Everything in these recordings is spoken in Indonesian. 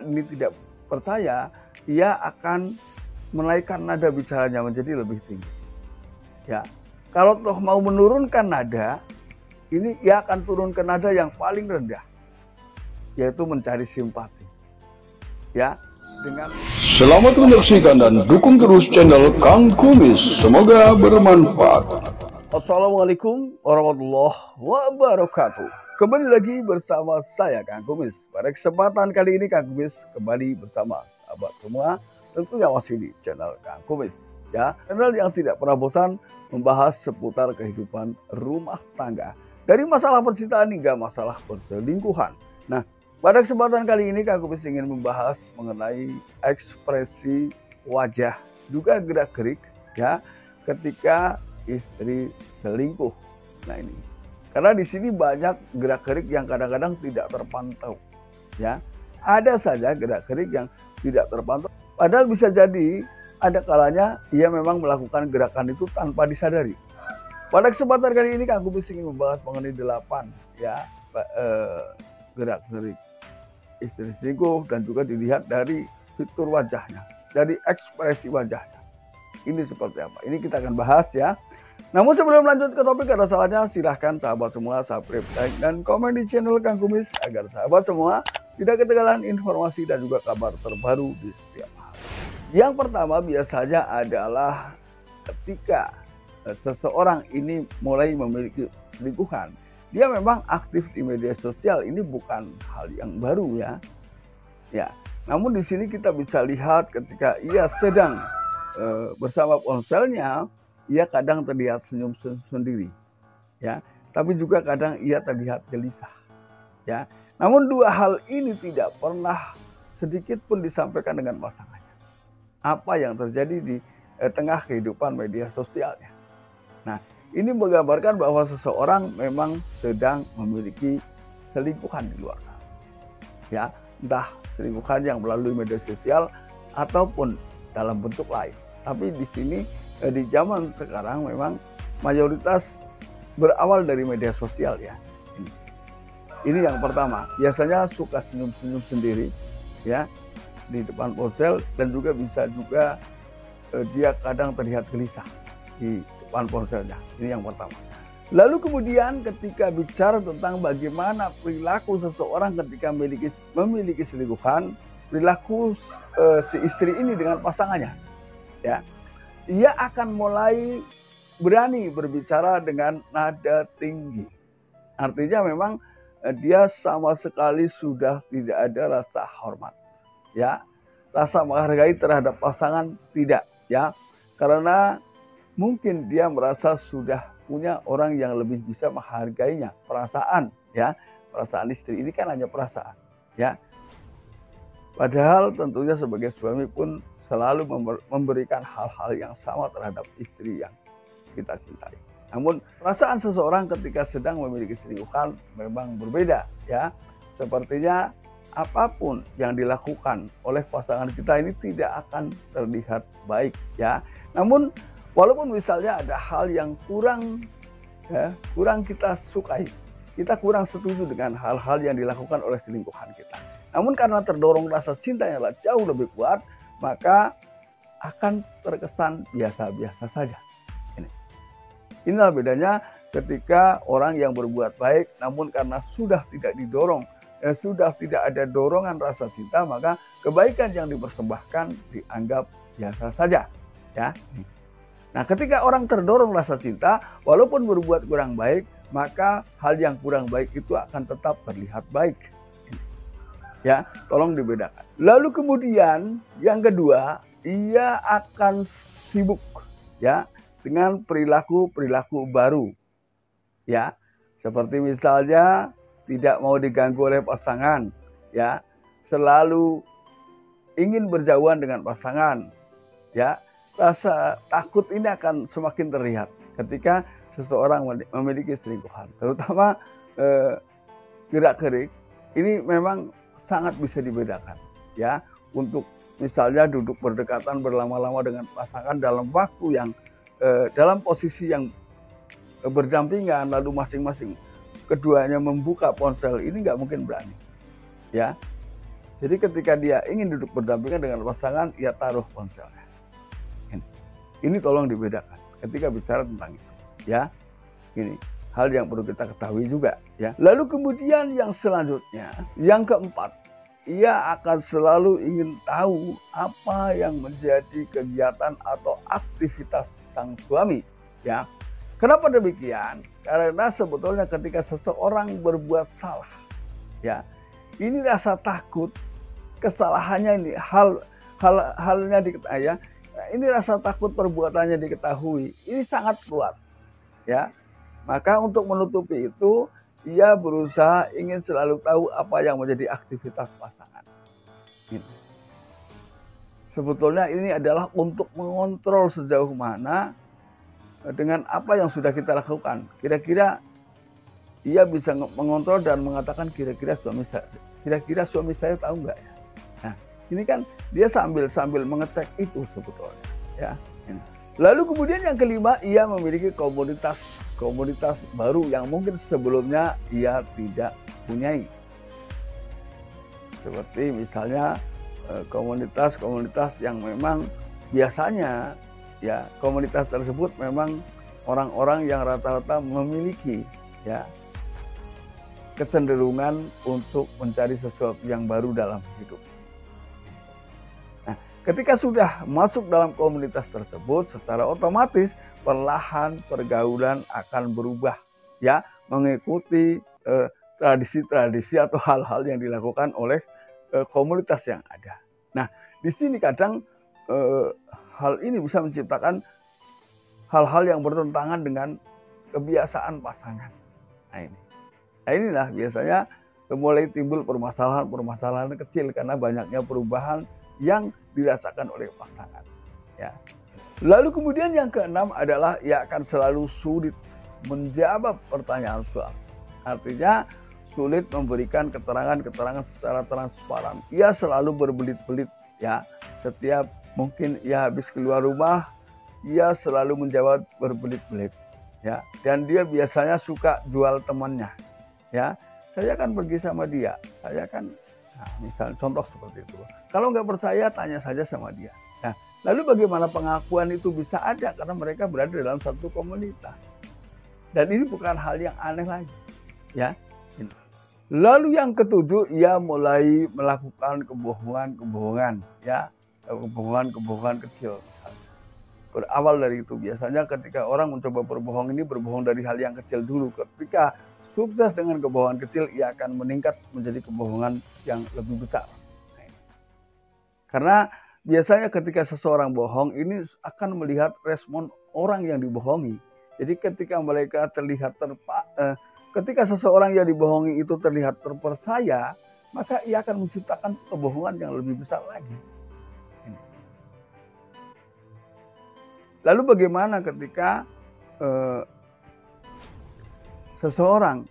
ini tidak percaya, ia akan menaikkan nada bicaranya menjadi lebih tinggi. Ya, kalau toh mau menurunkan nada, ini ia akan turun ke nada yang paling rendah, yaitu mencari simpati. Ya, dengan Selamat menyaksikan dan dukung terus channel Kang Kumis. Semoga bermanfaat. Assalamualaikum warahmatullahi wabarakatuh. Kembali lagi bersama saya Kang Kumis. Pada kesempatan kali ini Kang Kumis kembali bersama sahabat semua, tentunya masih di channel Kang Kumis. Ya, channel yang tidak pernah bosan membahas seputar kehidupan rumah tangga, dari masalah percintaan hingga masalah perselingkuhan. Nah, pada kesempatan kali ini Kang Kumis ingin membahas mengenai ekspresi wajah juga gerak-gerik ya ketika istri selingkuh. Nah ini, karena di sini banyak gerak-gerik yang kadang-kadang tidak terpantau. Ya, ada saja gerak-gerik yang tidak terpantau. Padahal bisa jadi ada kalanya ia memang melakukan gerakan itu tanpa disadari. Pada kesempatan kali ini Kang Kumis ingin membahas mengenai 8 ya gerak-gerik istri selingkuh, dan juga dilihat dari fitur wajahnya, dari ekspresi wajahnya. Ini seperti apa? Ini kita akan bahas ya. Namun sebelum lanjut ke topik, ada salahnya silahkan sahabat semua subscribe, like, dan komen di channel Kang Kumis agar sahabat semua tidak ketinggalan informasi dan juga kabar terbaru di setiap hari. Yang pertama biasanya adalah ketika seseorang ini mulai memiliki selingkuhan, dia memang aktif di media sosial. Ini bukan hal yang baru ya. Ya, namun di sini kita bisa lihat ketika ia sedang bersama ponselnya, ia kadang terlihat senyum sendiri, ya. Tapi juga kadang ia terlihat gelisah, ya. Namun dua hal ini tidak pernah sedikit pun disampaikan dengan pasangannya. Apa yang terjadi di tengah kehidupan media sosialnya. Nah, ini menggambarkan bahwa seseorang memang sedang memiliki selingkuhan di luar sana, ya. Entah selingkuhan yang melalui media sosial ataupun dalam bentuk lain. Tapi di sini di zaman sekarang memang mayoritas berawal dari media sosial ya. Ini yang pertama. Biasanya suka senyum-senyum sendiri ya di depan ponsel, dan juga bisa juga dia kadang terlihat gelisah di depan ponselnya. Ini yang pertama. Lalu kemudian ketika bicara tentang bagaimana perilaku seseorang ketika memiliki selingkuhan, perilaku si istri ini dengan pasangannya, ya, ia akan mulai berani berbicara dengan nada tinggi. Artinya memang dia sama sekali sudah tidak ada rasa hormat, ya, rasa menghargai terhadap pasangan tidak, ya, karena mungkin dia merasa sudah punya orang yang lebih bisa menghargainya. Perasaan, ya, perasaan istri ini kan hanya perasaan, ya. Padahal tentunya sebagai suami pun selalu memberikan hal-hal yang sama terhadap istri yang kita cintai. Namun perasaan seseorang ketika sedang memiliki selingkuhan memang berbeda ya. Sepertinya apapun yang dilakukan oleh pasangan kita ini tidak akan terlihat baik ya. Namun walaupun misalnya ada hal yang kurang kita sukai, kita kurang setuju dengan hal-hal yang dilakukan oleh selingkuhan kita. Namun karena terdorong rasa cinta yang jauh lebih kuat, maka akan terkesan biasa-biasa saja. Inilah bedanya ketika orang yang berbuat baik, namun karena sudah tidak didorong, sudah tidak ada dorongan rasa cinta, maka kebaikan yang dipersembahkan dianggap biasa saja. Ya. Nah, ketika orang terdorong rasa cinta, walaupun berbuat kurang baik, maka hal yang kurang baik itu akan tetap terlihat baik. Ya, tolong dibedakan. Lalu kemudian yang kedua, ia akan sibuk ya dengan perilaku baru. Ya, seperti misalnya tidak mau diganggu oleh pasangan, ya, selalu ingin berjauhan dengan pasangan. Ya, rasa takut ini akan semakin terlihat ketika seseorang memiliki selingkuhan, terutama gerak-gerik ini memang sangat bisa dibedakan ya. Untuk misalnya duduk berdekatan berlama-lama dengan pasangan dalam waktu yang dalam posisi yang berdampingan, lalu masing-masing keduanya membuka ponsel, ini nggak mungkin berani ya. Jadi ketika dia ingin duduk berdampingan dengan pasangan, ia taruh ponselnya. Ini tolong dibedakan ketika bicara tentang itu, ya. Ini hal yang perlu kita ketahui juga, ya. Lalu kemudian yang selanjutnya, yang keempat, ia akan selalu ingin tahu apa yang menjadi kegiatan atau aktivitas sang suami, ya. Kenapa demikian? Karena sebetulnya ketika seseorang berbuat salah, ya, ini rasa takut kesalahannya ini halnya diketahui, ya. Ini rasa takut perbuatannya diketahui, ini sangat kuat, ya. Maka untuk menutupi itu, ia berusaha ingin selalu tahu apa yang menjadi aktivitas pasangan. Sebetulnya ini adalah untuk mengontrol sejauh mana dengan apa yang sudah kita lakukan. Kira-kira ia bisa mengontrol dan mengatakan kira-kira suami saya tahu nggak ya? Nah, ini kan dia sambil mengecek itu sebetulnya, ya. Lalu kemudian yang kelima, ia memiliki komunitas baru yang mungkin sebelumnya ia tidak punyai. Seperti misalnya komunitas yang memang biasanya, ya, komunitas tersebut memang orang-orang yang rata-rata memiliki, ya, kecenderungan untuk mencari sesuatu yang baru dalam hidup. Nah, ketika sudah masuk dalam komunitas tersebut, secara otomatis perlahan pergaulan akan berubah, ya, mengikuti tradisi-tradisi atau hal-hal yang dilakukan oleh komunitas yang ada. Nah, di sini kadang hal ini bisa menciptakan hal-hal yang bertentangan dengan kebiasaan pasangan. Nah, inilah biasanya mulai timbul permasalahan kecil karena banyaknya perubahan yang dirasakan oleh pasangan, ya. Lalu kemudian yang keenam adalah ia akan selalu sulit menjawab pertanyaan suami. Artinya sulit memberikan keterangan secara transparan. Ia selalu berbelit-belit, ya. Setiap mungkin ia habis keluar rumah, ia selalu menjawab berbelit-belit, ya. Dan dia biasanya suka jual temannya, ya. Saya kan pergi sama dia, saya kan, nah, misal contoh seperti itu. Kalau nggak percaya, tanya saja sama dia. Nah, lalu bagaimana pengakuan itu bisa ada? Karena mereka berada dalam satu komunitas. Dan ini bukan hal yang aneh lagi, ya. Lalu yang ketujuh, ia mulai melakukan kebohongan, ya, kebohongan kecil misalnya. Berawal dari itu, biasanya ketika orang mencoba berbohong ini berbohong dari hal yang kecil dulu. Ketika sukses dengan kebohongan kecil, ia akan meningkat menjadi kebohongan yang lebih besar. Karena biasanya ketika seseorang bohong, ini akan melihat respon orang yang dibohongi. Jadi ketika mereka terlihat ketika seseorang yang dibohongi itu terlihat terpercaya, maka ia akan menciptakan kebohongan yang lebih besar lagi. Lalu bagaimana ketika seseorang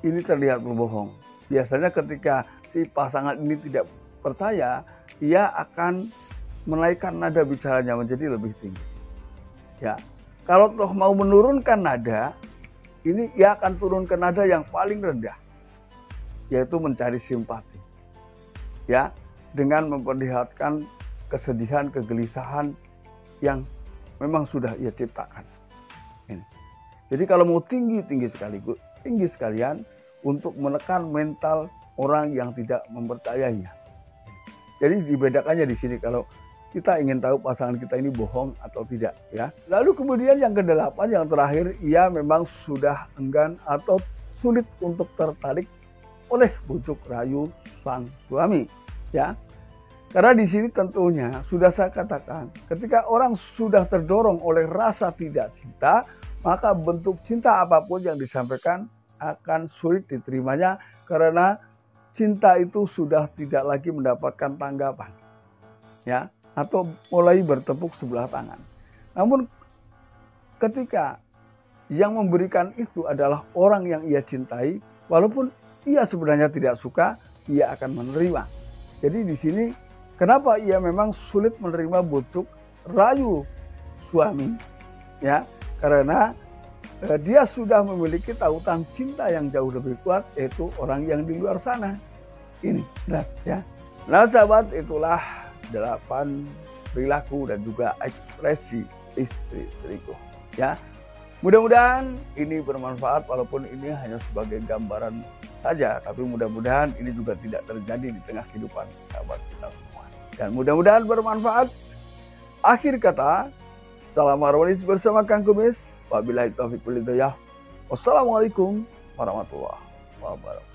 ini terlihat berbohong? Biasanya ketika si pasangan ini tidak percaya, ia akan menaikkan nada bicaranya menjadi lebih tinggi. Ya, kalau toh mau menurunkan nada, ini ia akan turun ke nada yang paling rendah, yaitu mencari simpati. Ya, dengan memperlihatkan kesedihan, kegelisahan yang memang sudah ia ciptakan. Ini. Jadi kalau mau tinggi sekalian untuk menekan mental orang yang tidak mempercayainya. Jadi dibedakannya di sini kalau kita ingin tahu pasangan kita ini bohong atau tidak, ya. Lalu kemudian yang kedelapan, yang terakhir, ia memang sudah enggan atau sulit untuk tertarik oleh bujuk rayu sang suami, ya. Karena di sini tentunya sudah saya katakan, ketika orang sudah terdorong oleh rasa tidak cinta, maka bentuk cinta apapun yang disampaikan akan sulit diterimanya karena cinta itu sudah tidak lagi mendapatkan tanggapan, ya, atau mulai bertepuk sebelah tangan. Namun ketika yang memberikan itu adalah orang yang ia cintai, walaupun ia sebenarnya tidak suka, ia akan menerima. Jadi di sini kenapa ia memang sulit menerima bujuk rayu suami, ya, karena dia sudah memiliki tautan cinta yang jauh lebih kuat, yaitu orang yang di luar sana. ini benar ya. Nah sahabat, itulah 8 perilaku dan juga ekspresi istri selingkuh ya. Mudah-mudahan ini bermanfaat, walaupun ini hanya sebagai gambaran saja, tapi mudah-mudahan ini juga tidak terjadi di tengah kehidupan sahabat kita semua. Dan mudah-mudahan bermanfaat. Akhir kata, salam harmonis bersama Kang Kumis. Wabillahi taufiq wal hidayah. Wassalamualaikum warahmatullahi wabarakatuh.